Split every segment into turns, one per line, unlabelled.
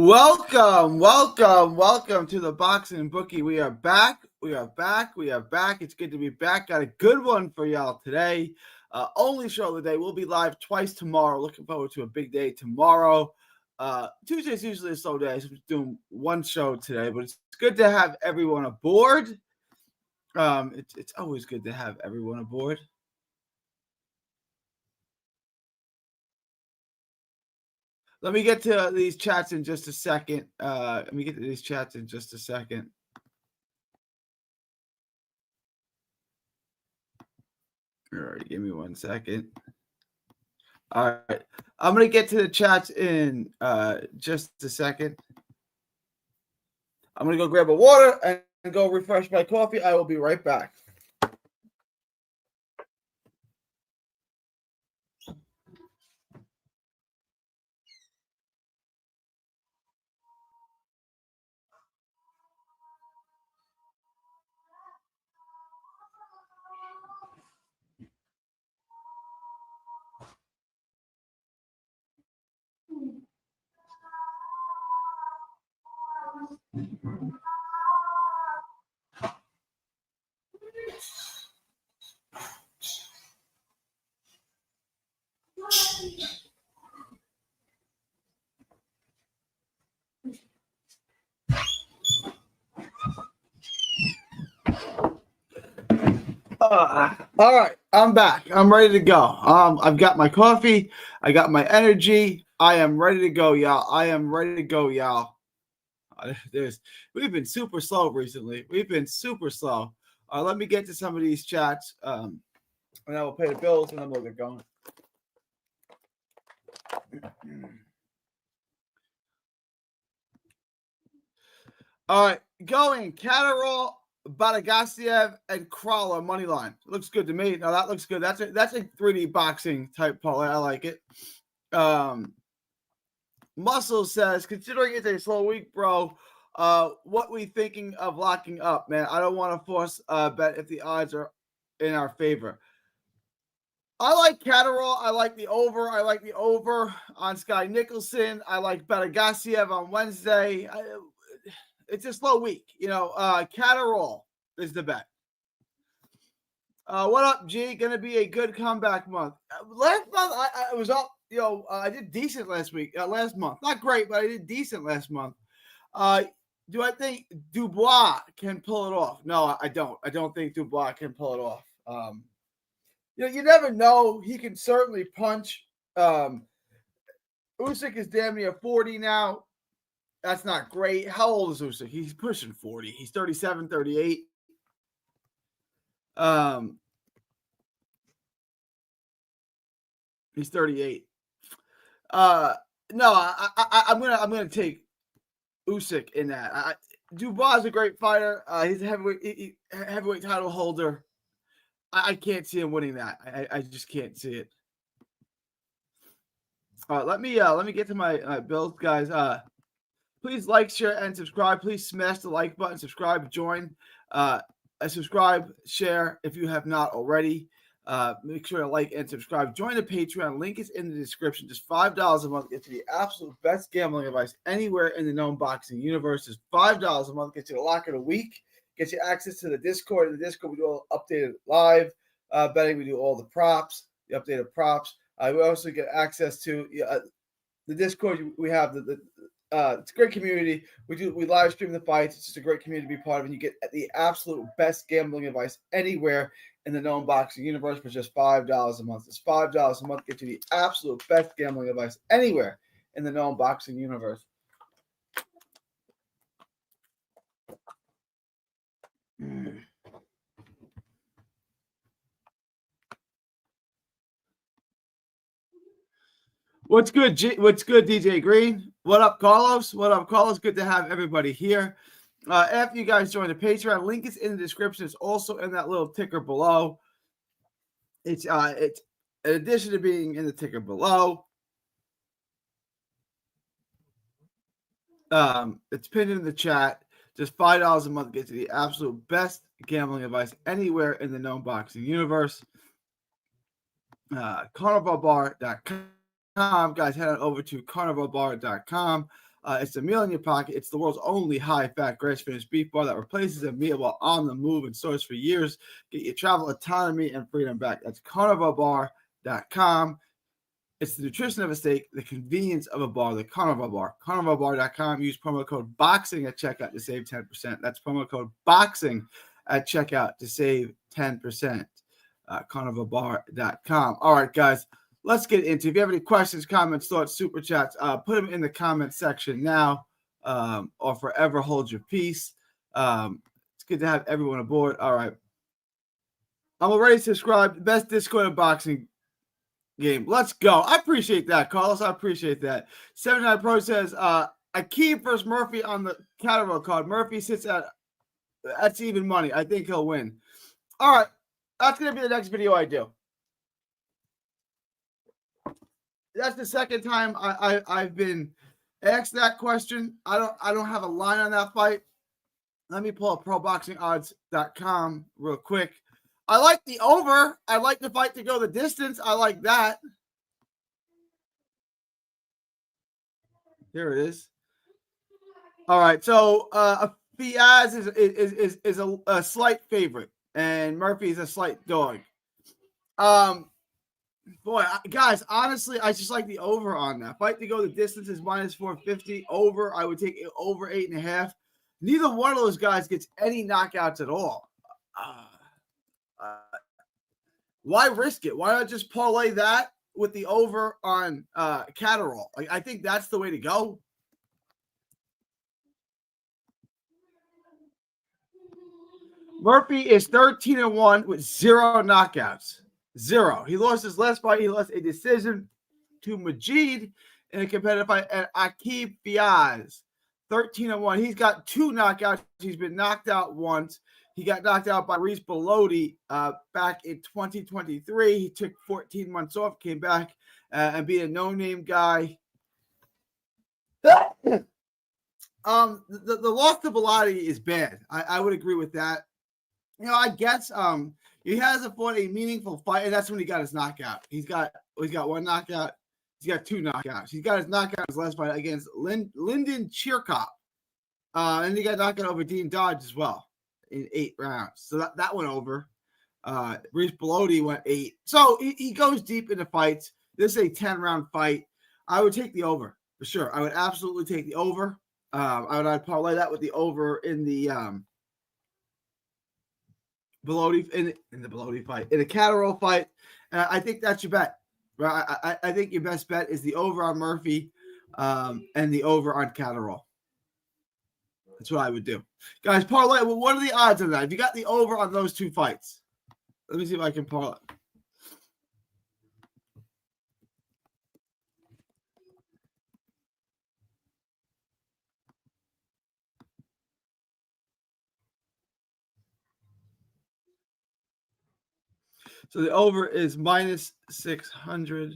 Welcome to the Boxing Bookie. We are back. It's good to be back. Got a good one for y'all today. Only show of the day. We'll be live twice tomorrow. Looking forward to a big day tomorrow. Tuesday's usually a slow day, so we're doing one show today, but it's good to have everyone aboard. It's always good to have everyone aboard. Let me get to these chats in just a second. All right, give me 1 second. All right, I'm going to get to the chats in just a second. I'm going to go grab a water and go refresh my coffee. I will be right back. All right, I'm back. I'm ready to go. I've got my coffee. I got my energy. I am ready to go, y'all. We've been super slow recently. Let me get to some of these chats, and I will pay the bills, and then we'll get going. All right, going Catterall, Badagasiev, and Crawler money line. Looks good to me. Now that looks good. That's a 3D boxing type parlay. I like it. Muscle says, considering it's a slow week, bro, what we thinking of locking up, man? I don't want to force a bet if the odds are in our favor. I like Catterall. I like the over on Sky Nicholson. I like Badagasiev on Wednesday. It's a slow week. Catterall is the bet. What up, G? Gonna be a good comeback month. Last month, I was up. I did decent last month. Not great, but I did decent last month. Do I think Dubois can pull it off? No, I don't. I don't think Dubois can pull it off. You never know. He can certainly punch. Usyk is damn near 40 now. That's not great. How old is Usyk? He's pushing 40. He's 37, 38. He's 38. No, I'm gonna take Usyk in that. Dubois is a great fighter. He's a heavyweight title holder. I can't see him winning that. I just can't see it. Let me get to my bills, guys. Please like, share, and subscribe. Please smash the like button, subscribe, join. Subscribe, share if you have not already. Make sure to like and subscribe. Join the Patreon. Link is in the description. Just $5 a month gets you the absolute best gambling advice anywhere in the known boxing universe. Just $5 a month gets you the lock of the week. Gets you access to the Discord. In the Discord, we do all updated live betting. We do all the props, the updated props. We also get access to the Discord. We have it's a great community. We live stream the fights. It's just a great community to be part of, and you get the absolute best gambling advice anywhere in the known boxing universe for just $5 a month. It's $5 a month gets you the absolute best gambling advice anywhere in the known boxing universe. What's good, DJ Green? What up, Carlos? Good to have everybody here. After you guys join the Patreon, link is in the description. It's also in that little ticker below. It's in addition to being in the ticker below, it's pinned in the chat. Just $5 a month gets you the absolute best gambling advice anywhere in the known boxing universe. Carnivalbar.com. Guys, head on over to carnivalbar.com. It's a meal in your pocket. It's the world's only high-fat, grass-finished beef bar that replaces a meal while on the move and stores for years. Get your travel autonomy and freedom back. That's carnivalbar.com. It's the nutrition of a steak, the convenience of a bar, the Carnival Bar. Carnivalbar.com. Use promo code BOXING at checkout to save 10%. That's promo code BOXING at checkout to save 10%. Carnivalbar.com. All right, guys, let's get into it. If you have any questions, comments, thoughts, super chats, put them in the comment section now or forever hold your peace. It's good to have everyone aboard. All right. I'm already subscribed. Best Discord of boxing game. Let's go. I appreciate that, Carlos. I appreciate that. 79 Pro says, Akeem versus Murphy on the Catterall card. Murphy sits at that's even money. I think he'll win. All right. That's going to be the next video I do. That's the second time I've been asked that question. I don't have a line on that fight. Let me pull up proboxingodds.com real quick. I like the over. I like the fight to go the distance. I like that. Here it is. All right. So Fiaz is a slight favorite, and Murphy is a slight dog. Boy, guys, honestly, I just like the over on that. Fight to go the distance is minus 450. Over, I would take it over 8.5. Neither one of those guys gets any knockouts at all. Why risk it? Why not just parlay that with the over on Catterall? Like, I think that's the way to go. Murphy is 13-1 with 0 knockouts. 0. He lost his last fight. He lost a decision to Majid in a competitive fight. And Aqib Fiaz, 13-1. He's got 2 knockouts. He's been knocked out once. He got knocked out by Rrich back in 2023. He took 14 months off, came back and being a no-name guy. The loss to Bellotti is bad. I would agree with that. You know, I guess he hasn't fought a meaningful fight, and that's when he got his knockout. He's got 1 knockout. He's got 2 knockouts. He's got his knockout in his last fight against Lyndon Chirkop. And he got knocked out over Dean Dodge as well in 8 rounds. So that went over. Rrich Bellotti went 8. So he goes deep into fights. This is a 10-round fight. I would take the over for sure. I would absolutely take the over. I'd parlay that with the over in the Bellotti in the Bellotti fight, in the Catterall fight. I think that's your bet. Right? I think your best bet is the over on Murphy and the over on Catterall. That's what I would do. Guys, parlay, well, what are the odds on that? If you got the over on those 2 fights, let me see if I can parlay. So the over is minus 600.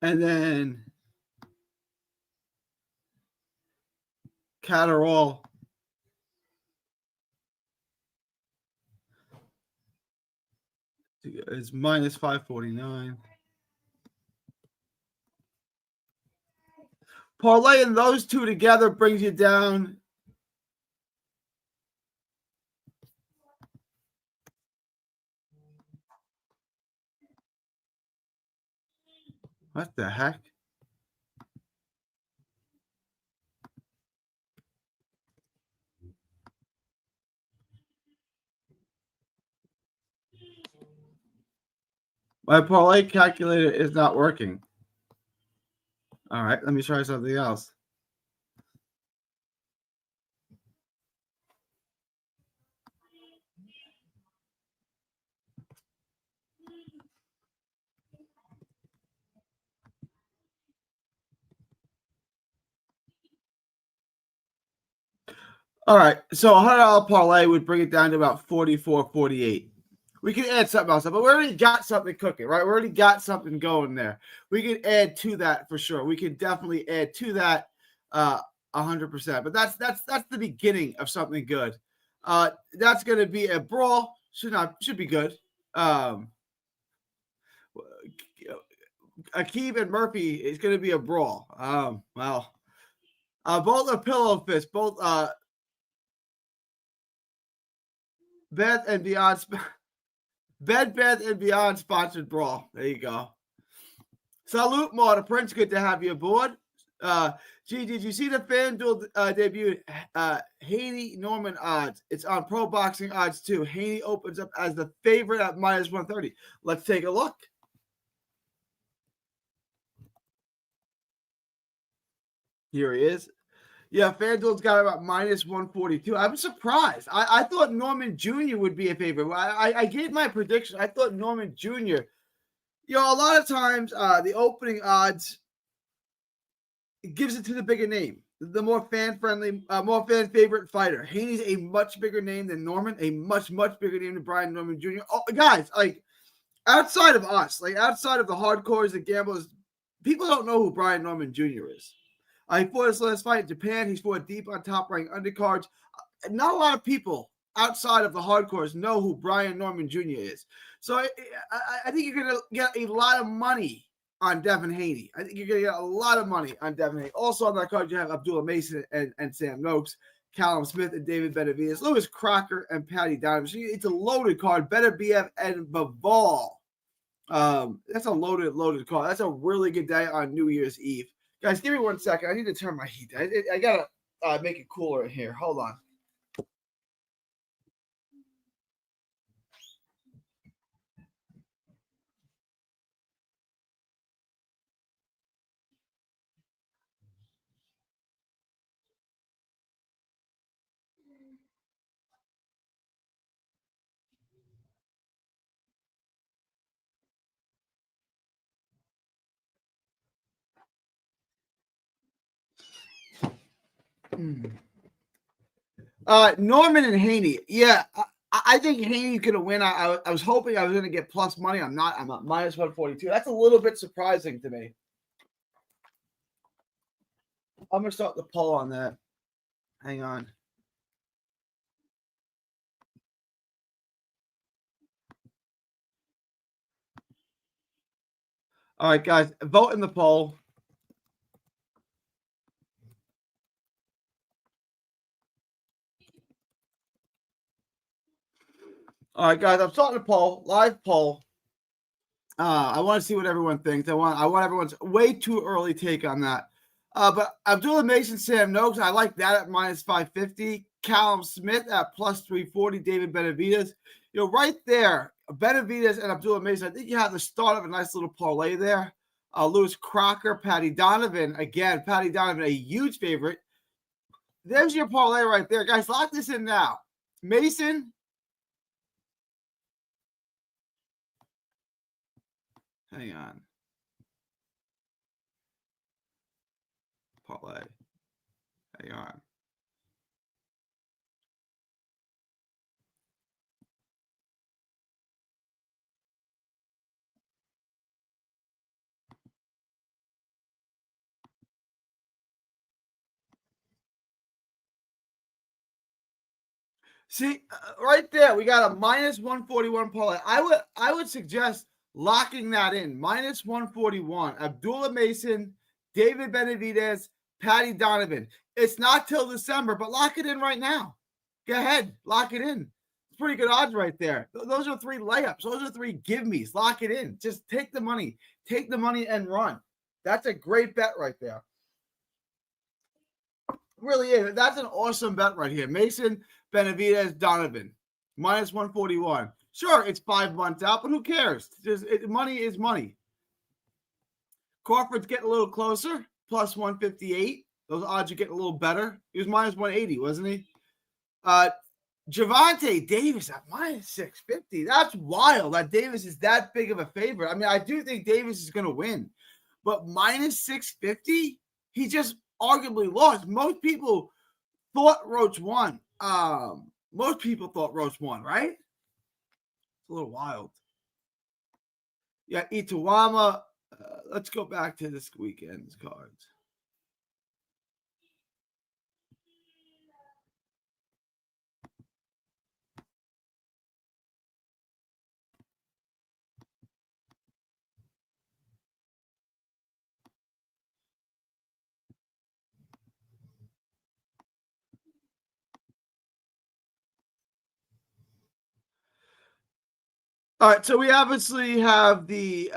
And then Catterall is minus 549. Parlaying those 2 together brings you down. What the heck? My parlay calculator is not working. All right, let me try something else. All right, so a $100 parlay would bring it down to about 44, 48. We can add something else, but we already got something cooking, right? We already got something going there. We can add to that for sure. We can definitely add to that 100%. But that's the beginning of something good. That's going to be a brawl. Should be good. Akeem and Murphy is going to be a brawl. Well, both are pillow fists. Both Beth and Beyond, Bed Bath and Beyond sponsored brawl. There you go. Salute, Marta Prince. Good to have you aboard. Gee, did you see the FanDuel debut? Haney Norman odds. It's on Pro Boxing odds too. Haney opens up as the favorite at minus 130. Let's take a look. Here he is. Yeah, FanDuel's got about minus 142. I'm surprised. I thought Norman Jr. would be a favorite. I gave my prediction. I thought Norman Jr. A lot of times the opening odds gives it to the bigger name, the more fan-friendly, more fan-favorite fighter. Haney's a much bigger name than Norman, a much bigger name than Brian Norman Jr. Oh, guys, like, outside of us, like outside of the hardcores, the gamblers, people don't know who Brian Norman Jr. is. He fought his last fight in Japan. He's fought deep on top-ranked undercards. Not a lot of people outside of the hardcores know who Brian Norman Jr. is. So I think you're going to get a lot of money on Devin Haney. I think you're going to get a lot of money on Devin Haney. Also on that card, you have Abdullah Mason and Sam Noakes, Callum Smith and David Benavidez, Lewis Crocker and Patty Donovan. So it's a loaded card. Better BF and Bivol. That's a loaded card. That's a really good day on New Year's Eve. Guys, give me 1 second. I need to turn my heat down. I got to make it cooler in here. Hold on. Norman and Haney. Yeah, I think Haney's going to win. I was hoping I was going to get plus money. I'm not. I'm at minus 142. That's a little bit surprising to me. I'm going to start the poll on that. Hang on. All right, guys, vote in the poll. All right, guys, I'm starting a poll, live poll. I want to see what everyone thinks. I want everyone's way too early take on that. But Abdullah Mason, Sam Noakes, I like that at minus 550. Callum Smith at plus 340. David Benavidez, right there, Benavidez and Abdullah Mason. I think you have the start of a nice little parlay there. Lewis Crocker, Patty Donovan, again, Patty Donovan, a huge favorite. There's your parlay right there, guys. Lock this in now. Mason. Hang on. Parlay. Hang on. See, right there, we got a minus 141 parlay. I would suggest locking that in. Minus 141. Abdullah Mason, David Benavidez, Patty Donovan. It's not till December, but lock it in right now. Go ahead, lock it in. It's pretty good odds right there. Those are 3 layups. Those are 3 give-me's. Lock it in. Just take the money. Take the money and run. That's a great bet right there. Really is. That's an awesome bet right here. Mason, Benavidez, Donovan, minus 141. Sure, it's 5 months out, but who cares? Money is money. Crawford's getting a little closer, plus 158. Those odds are getting a little better. He was minus 180, wasn't he? Gervonta Davis at minus 650. That's wild that Davis is that big of a favorite. I mean, I do think Davis is going to win, but minus 650, he just arguably lost. Most people thought Rrich won. Most people thought Rrich won, right? It's a little wild. Yeah, Itawama. Let's go back to this weekend's cards. All right, so we obviously have the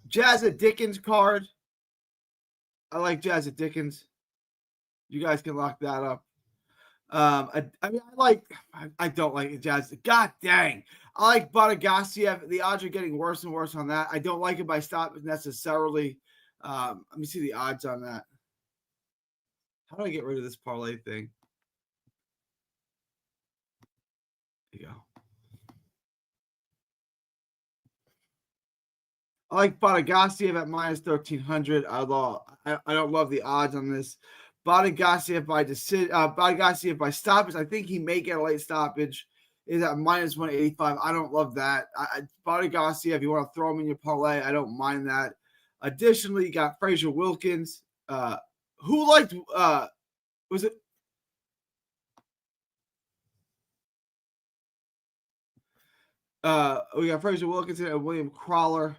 Jazza Dickens card. I like Jazza Dickens. You guys can lock that up. I mean, I don't like Jazz. God dang. I like Bonagasiev. The odds are getting worse and worse on that. I don't like it by stop necessarily. Let me see the odds on that. How do I get rid of this parlay thing? There you go. I like Bonagasiev at minus 1,300. Although I don't love the odds on this. Bonagasiev by decision. Bonagasiev by stoppage. I think he may get a late stoppage. Is at minus 185. I don't love that. Bonagasiev, you want to throw him in your parlay, I don't mind that. Additionally, you got Fraser Wilkins. Who liked? Was it? We got Fraser Wilkins and William Crawler.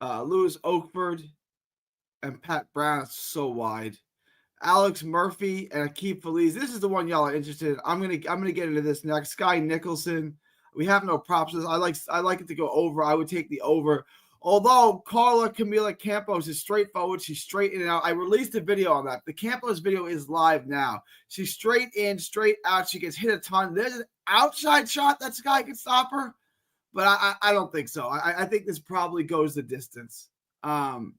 Lewis Oakford and Pat Brown. It's so wide. Alex Murphy and Akeem Feliz. This is the one y'all are interested in. I'm gonna get into this next. Sky Nicholson. We have no props. I like it to go over. I would take the over. Although Carla Camila Campos is straightforward, she's straight in and out. I released a video on that. The Campos video is live now. She's straight in, straight out. She gets hit a ton. There's an outside shot that Sky can stop her, but I don't think so. I think this probably goes the distance. Cordina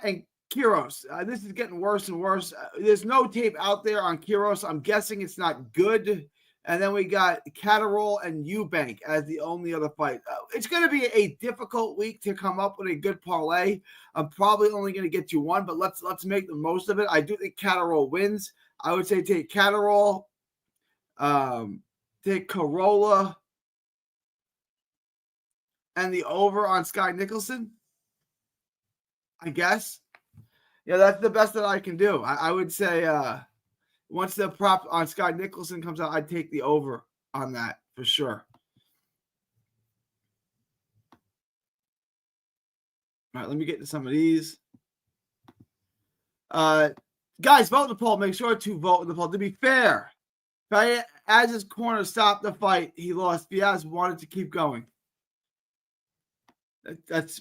and Kiros. This is getting worse and worse. There's no tape out there on Kiros. I'm guessing it's not good. And then we got Catterall and Eubank as the only other fight. It's going to be a difficult week to come up with a good parlay. I'm probably only going to get you one, but let's make the most of it. I do think Catterall wins. I would say take Catterall, take Corolla, and the over on Sky Nicholson, I guess. Yeah, that's the best that I can do. I would say once the prop on Sky Nicholson comes out, I'd take the over on that for sure. All right, let me get to some of these. Guys, vote in the poll. Make sure to vote in the poll. To be fair, as his corner stopped the fight, he lost. Diaz wanted to keep going. That's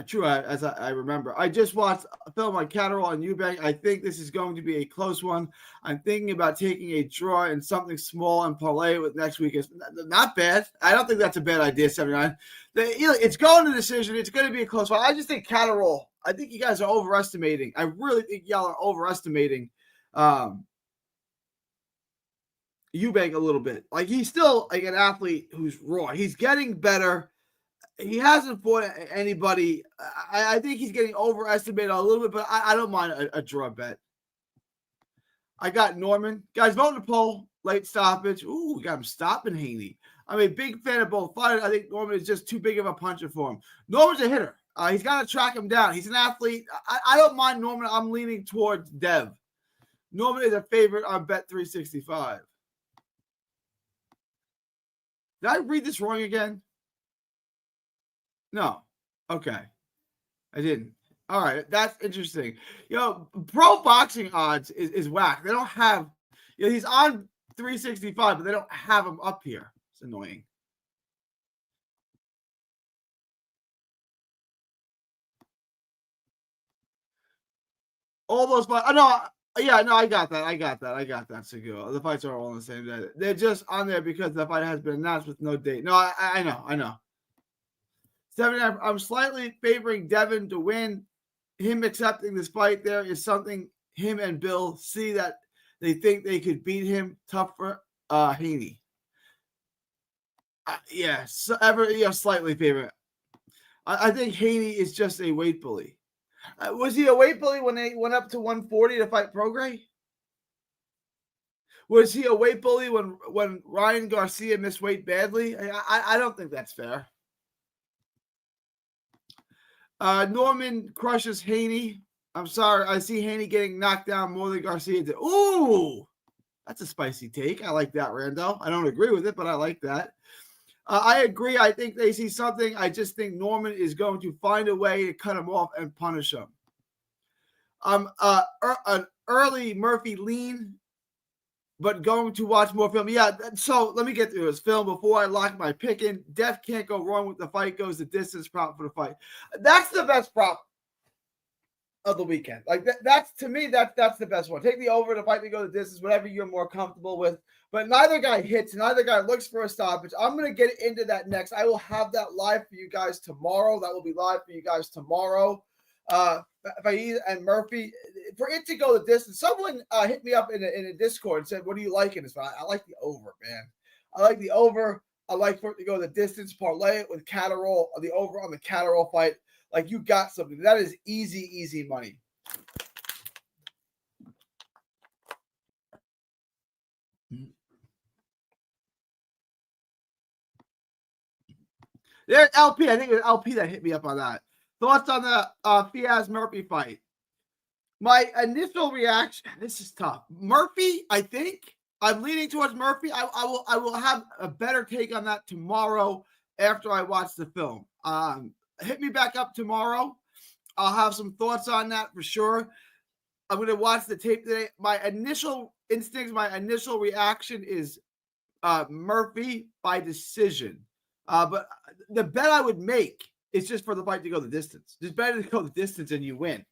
true as I remember. I just watched a film on Catterall and Eubank. I think this is going to be a close one. I'm thinking about taking a draw and something small and parlay with next week. It's not bad. I don't think that's a bad idea, 79. It's going to decision. It's going to be a close one. I just think Catterall, I think you guys are overestimating. I really think y'all are overestimating Eubank a little bit. Like, he's still like an athlete who's raw. He's getting better. He hasn't fought anybody. I think he's getting overestimated a little bit, but I don't mind a draw bet. I got Norman. Guys, vote in the poll. Late stoppage. Ooh, we got him stopping Haney. I'm a big fan of both fighters. I think Norman is just too big of a puncher for him. Norman's a hitter. He's got to track him down. He's an athlete. I don't mind Norman. I'm leaning towards Dev. Norman is a favorite on Bet365. Did I read this wrong again? No. Okay. I didn't. All right. That's interesting. Pro boxing odds is whack. They don't have, he's on 365, but they don't have him up here. It's annoying. All those fights. I got that. I got that. Seguro. The fights are all on the same day. They're just on there because the fight has been announced with no date. No, I know. 79, I'm slightly favoring Devin to win. Him accepting this fight there is something him and Bill see that they think they could beat him. Tough for Haney. Slightly favorite. I think Haney is just a weight bully. Was he a weight bully when they went up to 140 to fight Prograis? Was he a weight bully when Ryan Garcia missed weight badly? I don't think that's fair. Norman crushes Haney. I'm sorry. I see Haney getting knocked down more than Garcia did. Ooh, that's a spicy take. I like that, Randall. I don't agree with it, but I like that. I agree. I think they see something. I just think Norman is going to find a way to cut him off and punish him. An early Murphy lean, but going to watch more film. Yeah, so let me get through this film before I lock my pick in. Death can't go wrong with the fight goes the distance prop for the fight. That's the best prop of the weekend. Like that's to me, that's the best one. Take the over to fight to go the distance, whatever you're more comfortable with. But neither guy hits, neither guy looks for a stoppage. I'm gonna get into that next. I will have that live for you guys tomorrow. That will be live for you guys tomorrow. Faiz and Murphy, for it to go the distance. Someone hit me up in a Discord and said, "What do you like in this fight?" I like the over, man. I like the over. I like for it to go the distance. Parlay it with Catterall, the over on the Catterall fight. Like you got something. That is easy money. There's LP. I think it was LP that hit me up on that. Thoughts on the Fiaz Murphy fight? My initial reaction. This is tough. Murphy. I think I'm leaning towards Murphy. I will have a better take on that tomorrow after I watch the film. Hit me back up tomorrow. I'll have some thoughts on that for sure. I'm going to watch the tape today. My initial instincts, my initial reaction is Murphy by decision. But the bet I would make is just for the fight to go the distance. Just better to go the distance and you win.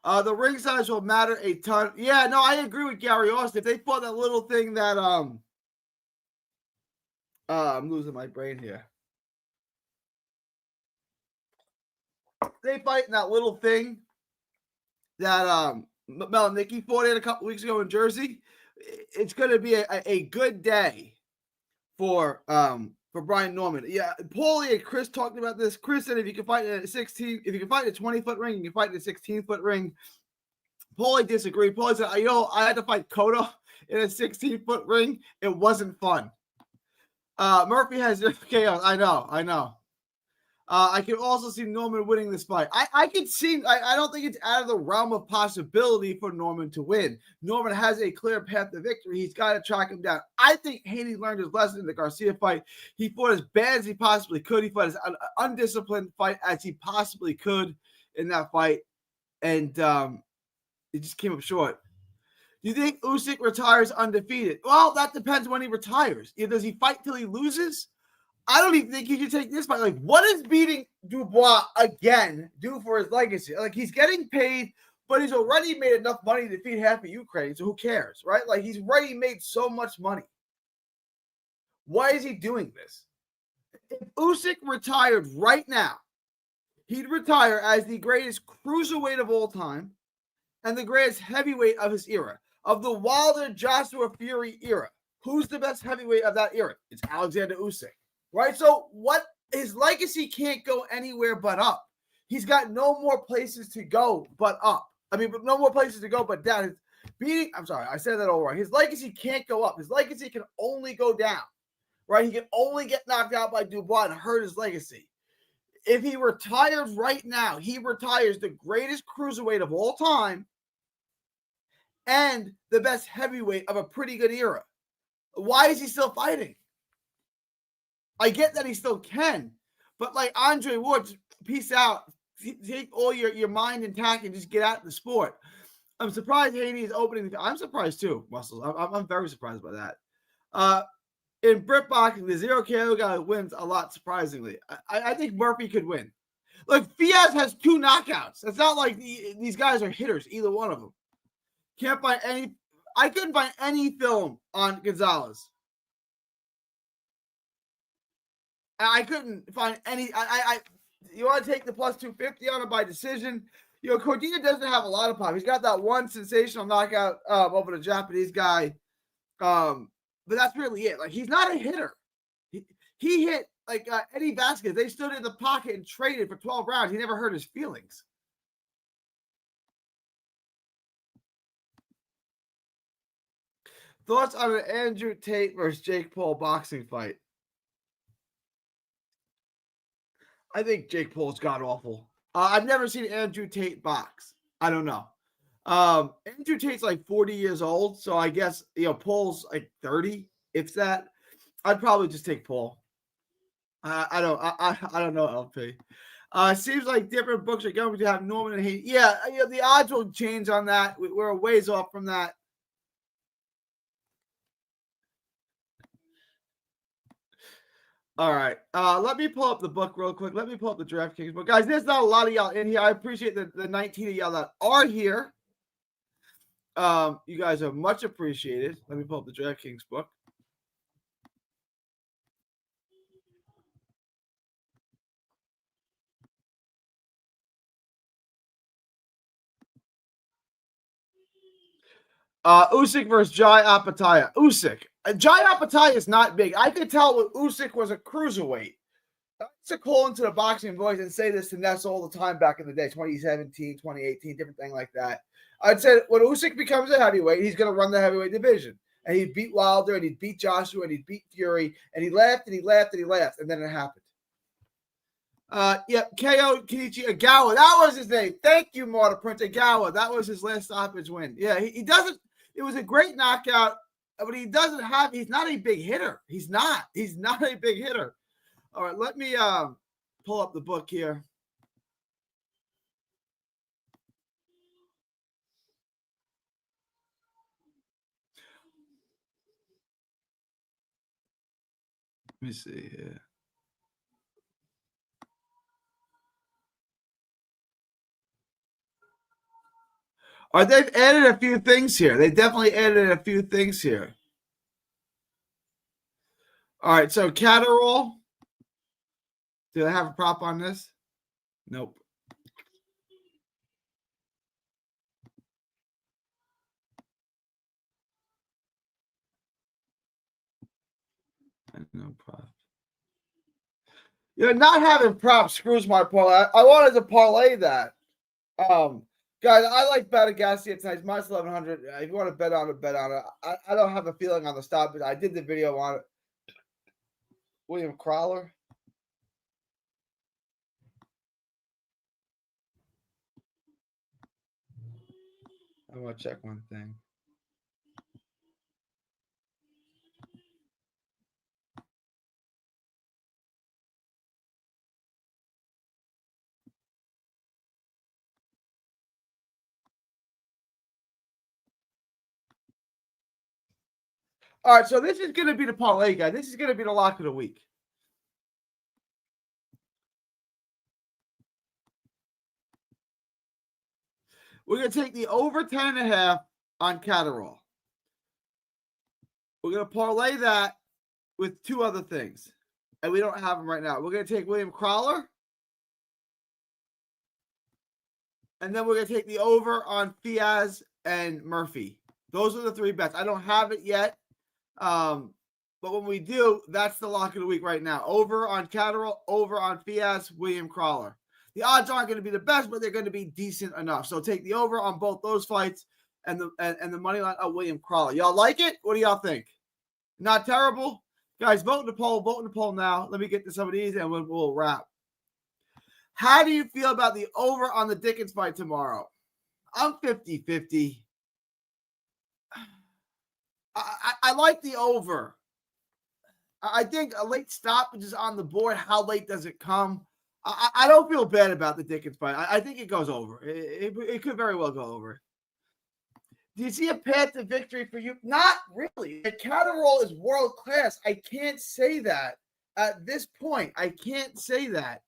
The ring size will matter a ton. Yeah, no, I agree with Gary Austin. If they fought that little thing that I'm losing my brain here. They fight in that little thing that Melanicki fought in a couple weeks ago in Jersey. It's going to be a good day for Brian Norman. Yeah, Paulie and Chris talked about this. Chris said if you can fight in a 16, if you can fight in a 20-foot ring, you can fight in a 16-foot ring. Paulie disagreed. Paulie said, I had to fight Cotto in a 16-foot ring. It wasn't fun. Murphy has chaos. I know. I can also see Norman winning this fight. I can see, I don't think it's out of the realm of possibility for Norman to win. Norman has a clear path to victory. He's got to track him down. I think Haney learned his lesson in the Garcia fight. He fought as bad as he possibly could. He fought as undisciplined fight as he possibly could in that fight. And it just came up short. Do you think Usyk retires undefeated? Well, that depends when he retires. Does he fight till he loses? I don't even think he should take this fight. Like, what is beating Dubois again do for his legacy? Like, he's getting paid, but he's already made enough money to feed half of Ukraine, so who cares, right? Like, he's already made so much money. Why is he doing this? If Usyk retired right now, he'd retire as the greatest cruiserweight of all time and the greatest heavyweight of his era. Of the Wilder, Joshua Fury era, who's the best heavyweight of that era? It's Alexander Usyk. Right, so what his legacy can't go anywhere but up. He's got no more places to go but up. I mean, no more places to go but down. I'm sorry, I said that all wrong. His legacy can't go up. His legacy can only go down. Right, he can only get knocked out by Dubois and hurt his legacy. If he retires right now, he retires the greatest cruiserweight of all time and the best heavyweight of a pretty good era. Why is he still fighting? I get that he still can, but like Andre Ward, peace out. Take all your mind intact and just get out of the sport. I'm surprised Haney is opening. I'm surprised too, Muscles. I'm very surprised by that. In Brit boxing, the 0 KO guy wins a lot, surprisingly. I think Murphy could win. Look, Fiaz has 2 knockouts. It's not like these guys are hitters, either one of them. Can't find any. I couldn't find any film on Gonzalez. I couldn't find any. You want to take the plus 250 on it by decision? Cordina doesn't have a lot of pop. He's got that one sensational knockout over the Japanese guy, but that's really it. Like, he's not a hitter. He hit like Eddie Vasquez. They stood in the pocket and traded for 12 rounds. He never hurt his feelings. Thoughts on an Andrew Tate versus Jake Paul boxing fight? I think Jake Paul's god awful. I've never seen Andrew Tate box. I don't know. Andrew Tate's like 40 years old, so I guess Paul's like 30. If that, I'd probably just take Paul. I don't know, LP. Seems like different books are going to have Norman and Hayden. Yeah, the odds will change on that. We're a ways off from that. All right. Let me pull up the book real quick. Let me pull up the DraftKings book. Guys, there's not a lot of y'all in here. I appreciate the 19 of y'all that are here. You guys are much appreciated. Let me pull up the DraftKings book. Usyk versus Jai Apataya. Usyk. Jai Apataya is not big. I could tell Usyk was a cruiserweight. I used to call into the boxing voice and say this to Ness all the time back in the day, 2017, 2018, different thing like that. I'd say when Usyk becomes a heavyweight, he's going to run the heavyweight division. And he'd beat Wilder, and he'd beat Joshua, and he'd beat Fury, and he laughed, and he laughed, and he laughed, and then it happened. KO Kenichi Agawa. That was his name. Thank you, Marta Prince Agawa. That was his last stoppage win. Yeah, he doesn't. It was a great knockout, but he doesn't have. He's not a big hitter. He's not a big hitter. All right, let me pull up the book here. Let me see here. All right, they've added a few things here. They definitely added a few things here. All right, so Catterall. Do they have a prop on this? Nope. No prop. Not having props screws my parlay. I wanted to parlay that. Guys, I like Badagassi tonight. It's minus 1100. If you want to bet on it, bet on it. I don't have a feeling on the stop, but I did the video on it. William Crawler. I want to check one thing. All right, so this is going to be the parlay, guy. This is going to be the lock of the week. We're going to take the over 10.5 on Catterall. We're going to parlay that with two other things, and we don't have them right now. We're going to take William Crawler, and then we're going to take the over on Fiaz and Murphy. Those are the three bets. I don't have it yet, but when we do, that's the lock of the week right now. Over on Catterall, over on Fiaz, William Crawler. The odds aren't going to be the best, but they're going to be decent enough. So take the over on both those fights and the money line of William Crawler. Y'all like it? What do y'all think? Not terrible? Guys, vote in the poll. Vote in the poll now. Let me get to some of these, and we'll wrap. How do you feel about the over on the Dickens fight tomorrow? I'm 50-50. I like the over. I think a late stoppage is on the board. How late does it come? I don't feel bad about the Dickens fight. I think it goes over. It could very well go over. Do you see a path to victory for you? Not really. The Catterall is world class. I can't say that at this point. I can't say that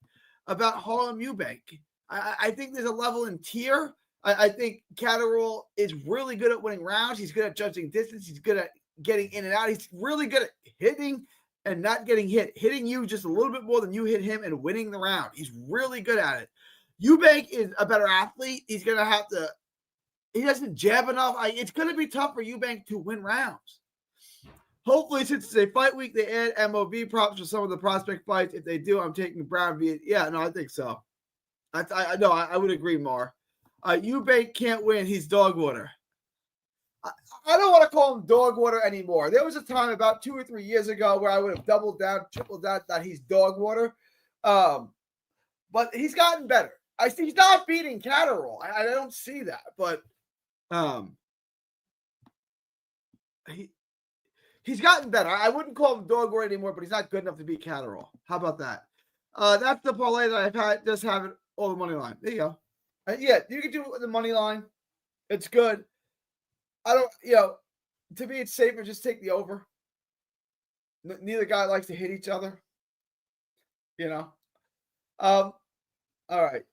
about Harlem Eubank. I think there's a level in tier. I think Catterall is really good at winning rounds. He's good at judging distance. He's good at getting in and out. He's really good at hitting and not getting hit, hitting you just a little bit more than you hit him and winning the round. He's really good at it. Eubank is a better athlete. He's going to have to, he doesn't jab enough. It's going to be tough for Eubank to win rounds. Hopefully, since it's a fight week, they add MOV props for some of the prospect fights. If they do, I'm taking Brown v. Yeah, no, I think so. I would agree, Mar. Eubank can't win. He's dog water. I don't want to call him dog water anymore. There was a time about 2 or 3 years ago where I would have doubled down, tripled down that he's dog water. But he's gotten better. He's not beating Catterall. I don't see that. But he's gotten better. I wouldn't call him dog water anymore, but he's not good enough to beat Catterall. How about that? That's the parlay that I've had. Just have it all the money line. There you go. Yeah, you can do the money line. It's good. I don't, to me, it's safer. Just take the over. Neither guy likes to hit each other. All right.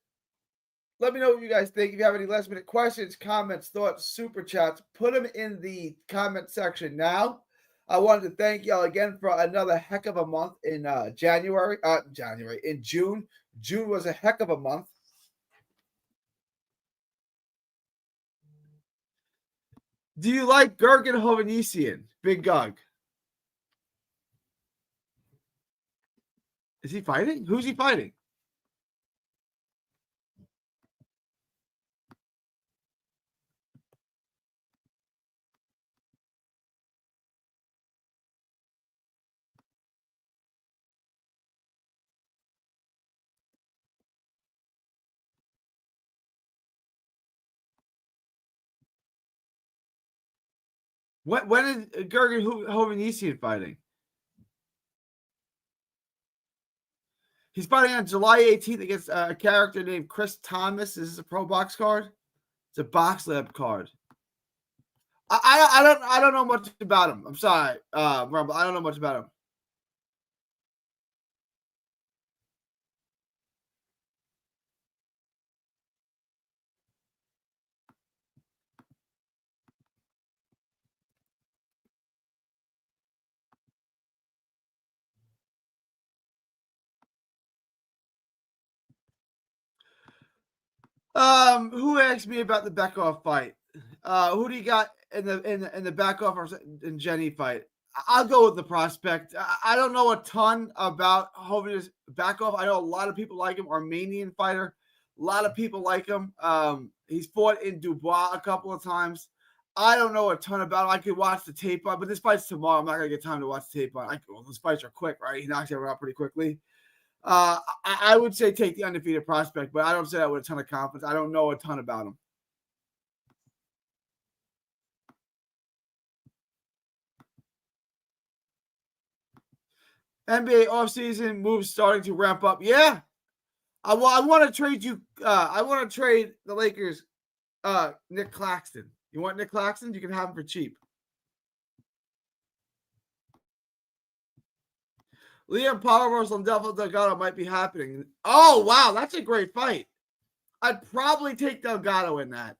Let me know what you guys think. If you have any last minute questions, comments, thoughts, super chats, put them in the comment section now. I wanted to thank y'all again for another heck of a month in in June. June was a heck of a month. Do you like Gergen Hovhannissian? Big Gug. Is he fighting? Who's he fighting? When is Gergen Hovhannissian fighting? He's fighting on July 18th against a character named Chris Thomas. Is this a pro box card? It's a box lab card. I don't know much about him. I'm sorry, Rumble. I don't know much about him. Who asked me about the Bekoff fight? Who do you got in the Bekoff and Jenny fight? I'll go with the prospect. I don't know a ton about Hovhannissian Bekoff. I know a lot of people like him. Armenian fighter. A lot of people like him. He's fought in Dubois a couple of times. I don't know a ton about him. I could watch the tape on, but this fight's tomorrow. I'm not gonna get time to watch the tape on. Those fights are quick, right? He knocks everyone out pretty quickly. I would say take the undefeated prospect, but I don't say that with a ton of confidence. I don't know a ton about him. NBA offseason moves starting to ramp up. Yeah. I want to trade you. I want to trade the Lakers Nick Claxton. You want Nick Claxton? You can have him for cheap. Liam Power versus Delgado Delgado might be happening. Oh, wow. That's a great fight. I'd probably take Delgado in that.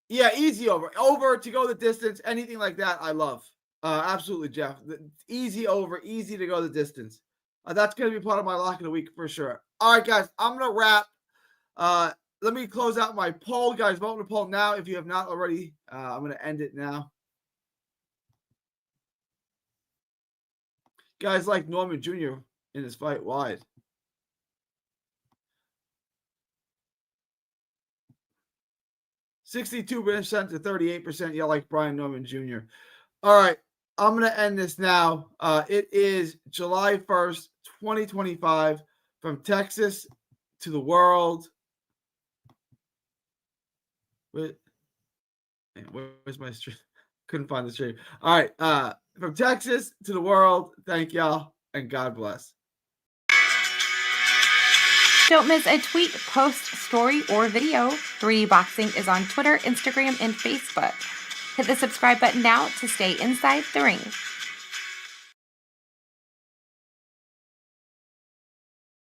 Yeah, easy over. Over to go the distance. Anything like that, I love. Absolutely, Jeff. Easy over. Easy to go the distance. That's going to be part of my lock of the week for sure. All right, guys. I'm going to wrap. Let me close out my poll. Guys, vote in the poll now if you have not already. I'm going to end it now. Guys like Norman Jr. in this fight wide. %62 to 38%. You like Brian Norman Jr. All right. I'm going to end this now. It is July 1st, 2025, from Texas to the world. Where's my stream? Couldn't find the stream. All right. From Texas to the world, thank y'all, and God bless.
Don't miss a tweet, post, story, or video. 3D Boxing is on Twitter, Instagram, and Facebook. Hit the subscribe button now to stay inside the ring.